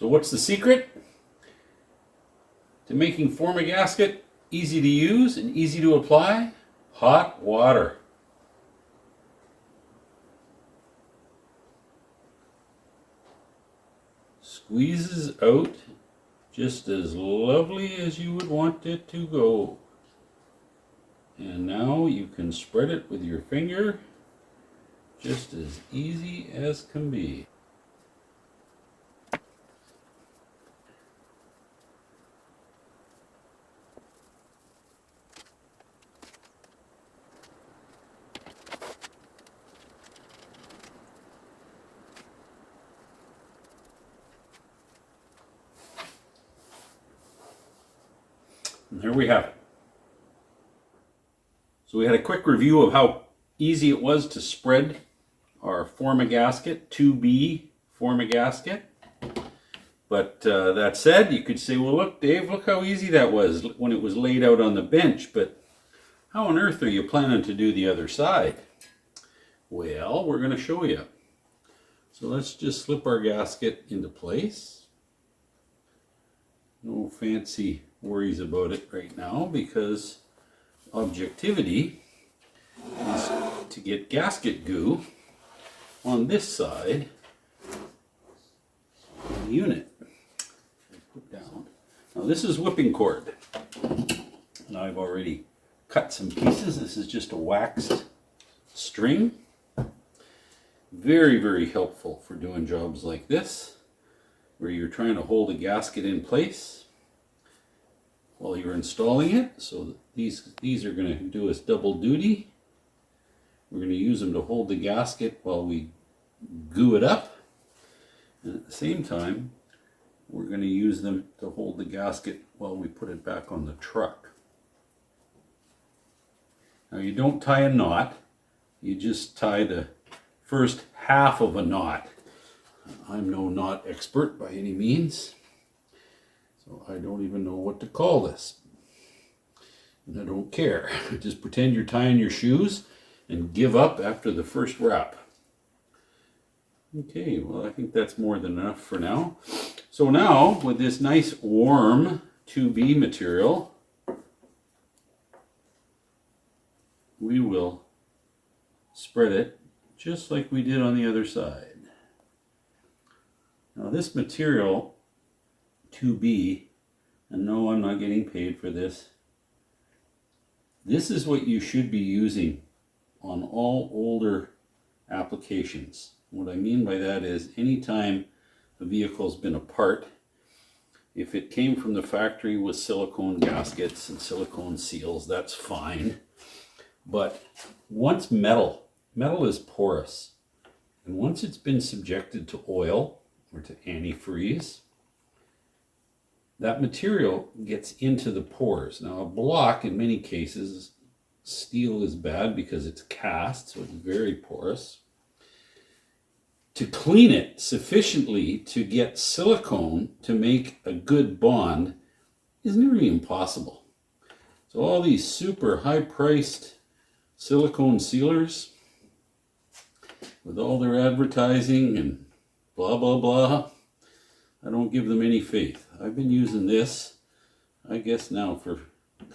So what's the secret to making Form-A-Gasket easy to use and easy to apply? Hot water. Squeezes out just as lovely as you would want it to go. And now you can spread it with your finger just as easy as can be. And there we have it. So we had a quick review of how easy it was to spread our Form-A-Gasket, 2B Form-A-Gasket. But that said, you could say, well, look, Dave, look how easy that was when it was laid out on the bench. But how on earth are you planning to do the other side? Well, we're going to show you. So let's just slip our gasket into place. No fancy worries about it right now, because objectivity is to get gasket goo on this side of the unit. Put down. Now this is whipping cord, and I've already cut some pieces. This is just a waxed string. Very, very helpful for doing jobs like this, where you're trying to hold a gasket in place while you're installing it. So these are going to do us double duty. We're going to use them to hold the gasket while we goo it up, and at the same time we're going to use them to hold the gasket while we put it back on the truck. Now you don't tie a knot, you just tie the first half of a knot. I'm no knot expert by any means, so I don't even know what to call this. And I don't care. Just pretend you're tying your shoes and give up after the first wrap. Okay, well, I think that's more than enough for now. So now, with this nice warm 2B material, we will spread it just like we did on the other side. Now this material, 2B, and no, I'm not getting paid for this. This is what you should be using on all older applications. What I mean by that is anytime a vehicle's been apart, if it came from the factory with silicone gaskets and silicone seals, that's fine. But once metal is porous, and once it's been subjected to oil or to antifreeze, that material gets into the pores. Now a block, in many cases, steel is bad because it's cast, so it's very porous. To clean it sufficiently to get silicone to make a good bond is nearly impossible. So all these super high-priced silicone sealers, with all their advertising and blah, blah, blah, I don't give them any faith. I've been using this, I guess now for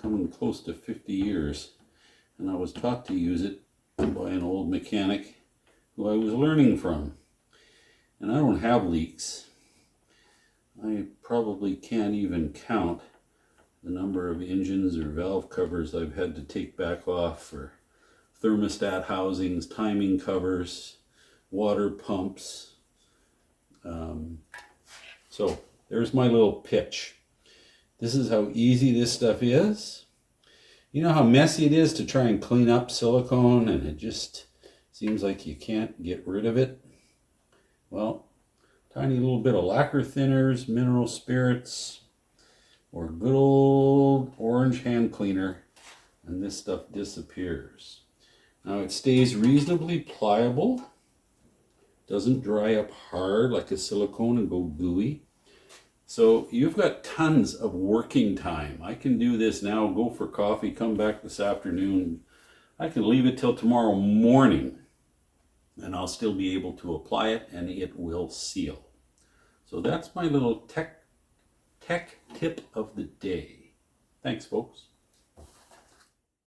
coming close to 50 years. And I was taught to use it by an old mechanic who I was learning from. And I don't have leaks. I probably can't even count the number of engines or valve covers I've had to take back off for thermostat housings, timing covers, water pumps. So there's my little pitch. This is how easy this stuff is. You know how messy it is to try and clean up silicone, and it just seems like you can't get rid of it? Well, tiny little bit of lacquer thinners, mineral spirits, or good old orange hand cleaner, and this stuff disappears. Now it stays reasonably pliable, doesn't dry up hard like a silicone and go gooey. So you've got tons of working time. I can do this now, go for coffee, come back this afternoon. I can leave it till tomorrow morning and I'll still be able to apply it and it will seal. So that's my little tech tip of the day. Thanks, folks.